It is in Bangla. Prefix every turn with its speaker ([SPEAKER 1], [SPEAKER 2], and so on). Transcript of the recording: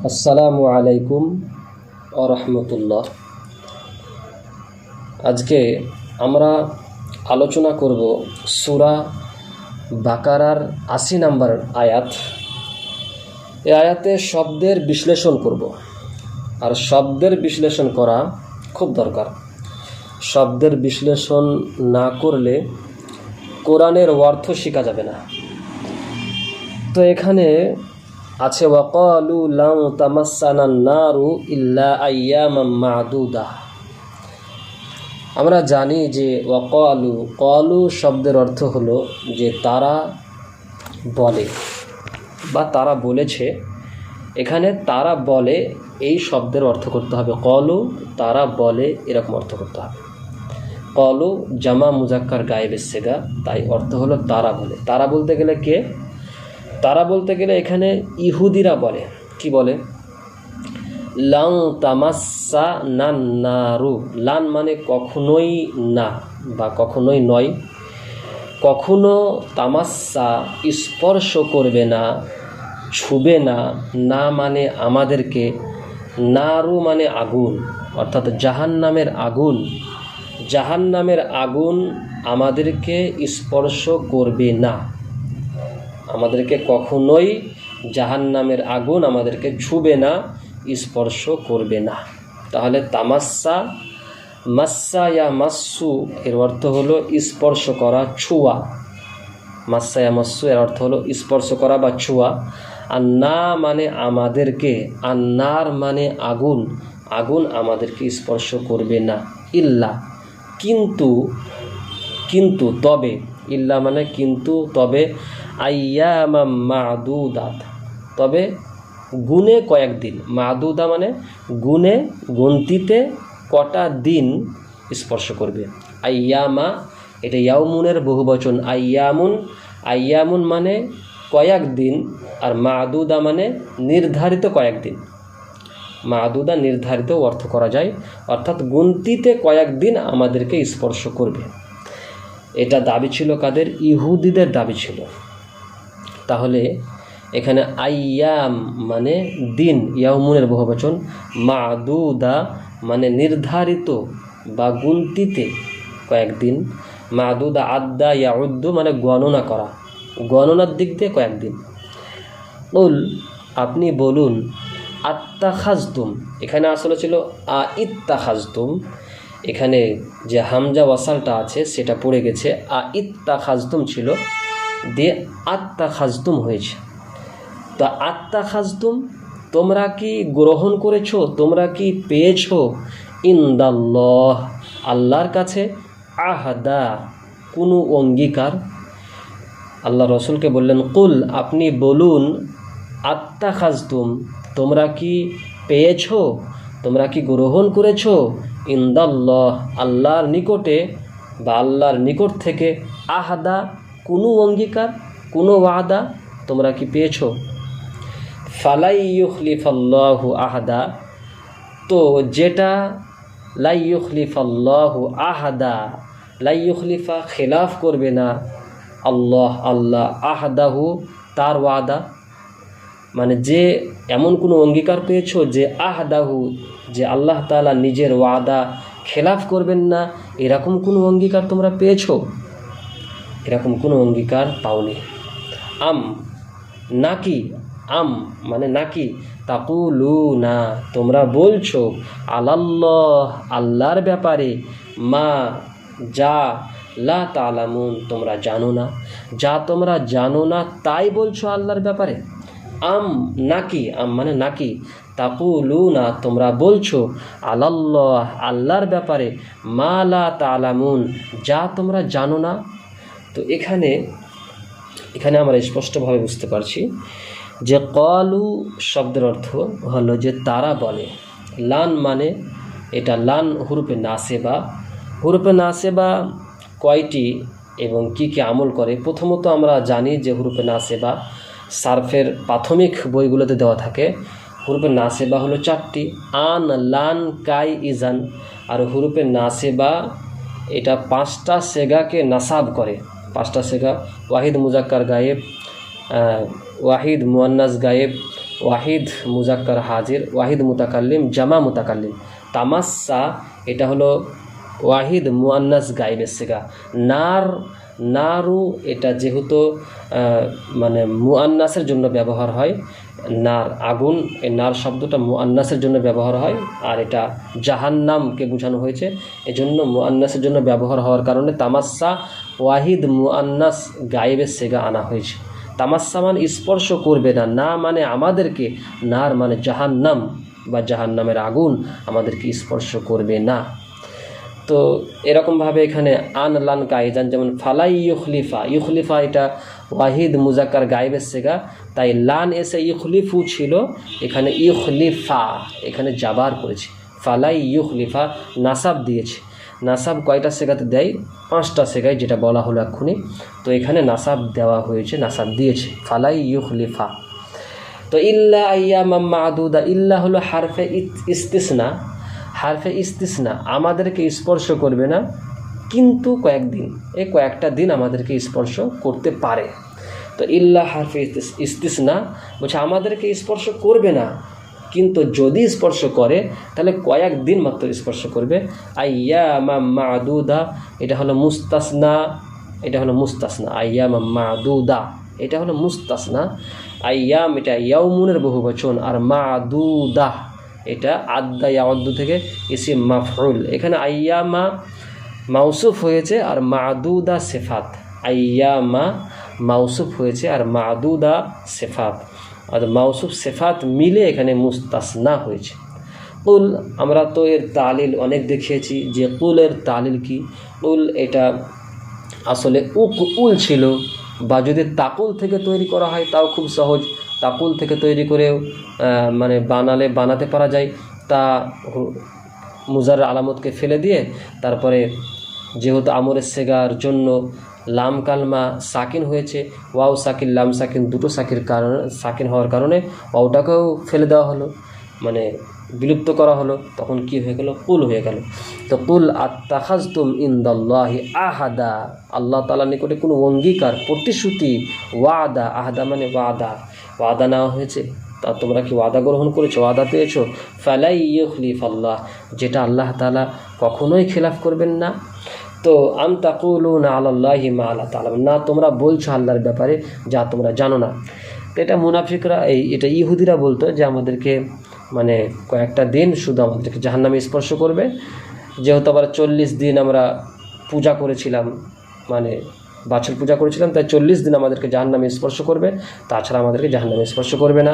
[SPEAKER 1] আসসালামু আলাইকুম ওয়া রাহমাতুল্লাহ। আজকে আমরা আলোচনা করব সূরা বাকারার ৮০ নম্বর আয়াত। এই আয়াতে শব্দের বিশ্লেষণ করব, আর শব্দের বিশ্লেষণ করা খুব দরকার। শব্দের বিশ্লেষণ না করলে কোরআনের অর্থ শেখা যাবে না। তো এখানে আছে ওয়াকালু লান তামাসসানান নারু ইল্লা আইয়ামাম মা'দুদা। আমরা জানি যে ওয়াকালু শব্দের অর্থ হলো যে তারা বলে বা তারা বলেছে। এখানে তারা বলে এই শব্দের অর্থ করতে হবে কলু, তারা বলে এরকম অর্থ করতে হবে। কলু জামা মুজাক্কার গায়েবের সিগা, তাই অর্থ হলো তারা বলে। তারা বলতে গেলে কে? তারা বলতে গেলে এখানে ইহুদিরা বলে। কি বলে? লান তামাসসানান নারু। লান মানে কখনোই না বা কখনোই নয়। কখনো তামাসসা স্পর্শ করবে না, ছুবে না। না মানে আমাদেরকে, নারু মানে আগুন, অর্থাৎ জাহান্নামের আগুন। জাহান্নামের আগুন আমাদেরকে স্পর্শ করবে না। আমাদেরকে কখনোই জাহান্নামের আগুন আমাদেরকে ছুবে না, স্পর্শ করবে না। তাহলে তামাসসা, মাসসা ইয়া মাসসু এর অর্থ হলো স্পর্শ করা, ছুয়া। মাসসা ইয়া মাসসু এর অর্থ হলো স্পর্শ করা বা ছুয়া। আর না মানে আমাদেরকে, আর নার মানে আগুন, আগুন আমাদেরকে স্পর্শ করবে না। ইল্লা কিন্তু তবে, ইল্লা মানে কিন্তু, তবে আইয়ামাম মা'দুদাত, তবে গুনে কয়েকদিন। মা'দুদা মানে গুনে, গন্তিতে কটা দিন স্পর্শ করবে। আইয়ামা এটা ইয়াউমুনের বহুবচন, আইয়ামুন মানে কয়েকদিন, আর মা'দুদা মানে নির্ধারিত কয়েকদিন। মা'দুদা নির্ধারিত অর্থ করা যায়, অর্থাৎ গুনতিতে কয়েকদিন আমাদেরকে স্পর্শ করবে। এটা দাবি ছিল কাদের? ইহুদিদের দাবি ছিল। তাহলে এখানে আইয়াম মানে দিন, ইয়াউমুনের বহুবচন। মা'দুদা মানে নির্ধারিত বা গুনতিতে কয়েকদিন। মা'দুদা আদ্দা ইয়াউদ্দু মানে গণনা করা, গণনার দিক দিয়ে কয়েকদিন। কুল আপনি বলুন, আত্তাখাজতুম এখানে আসলে ছিল আইত্তাখাজতুম। এখানে যে হামজা ওয়াসালটা আছে সেটা পড়ে গেছে, আইত্তাখাজতুম ছিল, দিয়ে আত্তাখাজতুম হয়েছে। তো আত্তাখাজতুম তোমরা কি গ্রহণ করেছো, তোমরা কি পেয়েছো, ইনদাল্লাহ আল্লাহর কাছে, আহদা কোনো অঙ্গীকার। আল্লাহ রসুলকে বললেন কুল আপনি বলুন, আত্তাখাজতুম তোমরা কি পেয়েছো, তোমরা কি গ্রহণ করেছো, ইনদাল্লাহ আল্লাহর নিকটে বা আল্লাহর নিকট থেকে, আহদা কোনো অঙ্গীকার, কোনো ওয়াদা তোমরা কি পেয়েছো। ফালাই ইউখলিফাল্লাহু আহদা, তো যেটা লাই ইউখলিফাল্লাহু আহদা, লাই ইউখলিফা খেলাফ করবে না আল্লাহ, আহদাহু তার ওয়াদা, মানে যে এমন কোনো অঙ্গীকার পেয়েছো যে আহদাহু যে আল্লাহ তাআলা নিজের ওয়াদা খেলাফ করবেন না, এরকম কোনো অঙ্গীকার তোমরা পেয়েছো? এরকম কোনো অঙ্গীকার পাওনি। নাকি, মানে নাকি, তাকুলুনা তোমরা বলছো, আলাল্লাহ আল্লাহর ব্যাপারে, মা যা লা তা'লামুন তোমরা জানো না, যা তোমরা জানো না তাই বলছো আল্লাহর ব্যাপারে। নাকি, মানে নাকি, তাকুলুনা তোমরা বলছো, আলাল্লাহ আল্লাহর ব্যাপারে, মা লা তা'লামুন যা তোমরা জানো না। তো এখানে আমরা স্পষ্টভাবে বুঝতে পারছি যে কলু শব্দের অর্থ হলো যে তারা বলে। লান মানে এটা লান হুরুফে নাসেবা। হুরুফে নাসেবা কয়টি এবং কি কি আমল করে? প্রথমত আমরা জানি যে হুরুফে নাসেবা সারফের প্রাথমিক বইগুলোতে দেওয়া থাকে। হুরুফে নাসেবা হলো 4টি, আন, লান, কাই, ইজান। আর হুরুফে নাসেবা এটা 5টা সেগাকে নাসাব করে। 5টা সেগা, ওয়াহিদ মুজাক্কার গায়েব, ওয়াহিদ মুয়ান্নাস গায়েব, ওয়াহিদ মুজাক্কার হাজির, ওয়াহিদ মুতাকাল্লিম, জামা মুতাকাল্লিম। তামাসসা এটা হলো ওয়াহিদ মুআন্নাস গায়েবের সিগা। নারু এটা যেহেতু মানে মুআন্নাসের জন্য ব্যবহার হয়, নার আগুন, এই নার শব্দটা মুআন্নাসের জন্য ব্যবহার হয়, আর এটা জাহান্নামকে বোঝানো হয়েছে, এজন্য মুআন্নাসের জন্য ব্যবহার হওয়ার কারণে তামাসসা ওয়াহিদ মুআন্নাস গায়েবের সিগা আনা হয়েছে। তামাসসা মানে স্পর্শ করবে না, না মানে আমাদেরকে, নার মানে জাহান্নাম বা জাহান্নামের আগুন আমাদেরকে স্পর্শ করবে না। তো এরকমভাবে এখানে আন লান কাইজান, যেমন ফালাই ইউখলিফা, ইউখলিফা এটা ওয়াহিদ মুজাক্কার গায়েবের সিগা, তাই লান এসে ইউখলিফু ছিল, এখানে ইউখলিফা এখানে জাবার করেছে। ফালাই ইউখলিফা নাসাব দিয়েছে। নাসাব কয়টা সেগাতে দেয়? 5টা সেগায়, যেটা বলা হলো এক্ষুনি। তো এখানে নাসাব দেওয়া হয়েছে, নাসাব দিয়েছে ফালাই ইউখলিফা। তো ইল্লা আইয়ামাম মাদুদা, ইল্লা হলো হারফে ইস্তিসনা, হারফে ইস্তিসনা, আমাদেরকে স্পর্শ করবে না কিন্তু কয়েকদিন, এই কয়েকটা দিন আমাদেরকে স্পর্শ করতে পারে। তো ইল্লা হারফে ইস্তিসনা বলছে আমাদেরকে স্পর্শ করবে না, কিন্তু যদি স্পর্শ করে তাহলে কয়েকদিন মাত্র স্পর্শ করবে। আইয়ামাম মাদুদা এটা হলো মুস্তাসনা, এটা হলো মুস্তাসনা। আইয়ামাম মাদুদা এটা হলো মুস্তাসনা। আইয়াম এটা ইয়াউমুনের বহুবচন, আর মাদুদা এটা আদ্দা ইয়াউদ্দু থেকে ইসিম মাফউল। এখানে আইয়ামা মাউসুফ হয়েছে আর মাদুদা সিফাত। আইয়ামা মাউসুফ হয়েছে আর মাদুদা সিফাত, আর মাউসুফ সিফাত মিলে এখানে মুস্তাসনা হয়েছে। কুল, আমরা তো এর তালিল অনেক দেখিয়েছি যে কুলের তালিল কি। কুল এটা আসলে উল ছিল, বা যদি তাকুল থেকে তৈরি করা হয় তাও খুব সহজ। তাকুল থেকে তৈরি করেও মানে বানাতে পারা যায়। তা মুজার আলামতকে ফেলে দিয়ে তারপরে যেহেতু আমরের সেগার জন্য লাম কালমা সাকিন হয়েছে, ওয়াও সাকিন লাম সাকিন দুটো সাকিন হওয়ার কারণে ওয়াওটাকেও ফেলে দেওয়া হলো, মানে বিলুপ্ত করা হলো, তখন কি হয়ে গেল? কুল হয়ে গেল। তো কুল আত্তাখাযতুম ইনদাল্লাহি আহাদা, আল্লাহ তাআলার নিকটে কোনো অঙ্গীকার, প্রতিশ্রুতি, ওয়াদা, আহাদা মানে ওয়াদা নেওয়া হয়েছে, তা তোমরা কি ওয়াদা গ্রহণ করেছো, ওয়াদা পেয়েছো? ফালাই ইউখলিফাল্লাহ, যেটা আল্লাহ তাআলা কখনোই খেলাফ করবেন না। তো আম তাকুলুনা আলাল্লাহি মা লা তা'লামুন, না তোমরা বলছো আল্লাহর ব্যাপারে যা তোমরা জানো না। তো এটা মুনাফিকরা, এটা ইহুদিরা বলতো যে আমাদেরকে মানে কয়েকটা দিন শুধু আমাদেরকে জাহান্নামে স্পর্শ করবে। যেহেতু আবার 40 দিন আমরা পূজা করেছিলাম, মানে বাছুর পূজা করেছিলাম, তাই 40 দিন আমাদেরকে জাহান্নামে স্পর্শ করবে, তাছাড়া আমাদেরকে জাহান্নামে স্পর্শ করবে না।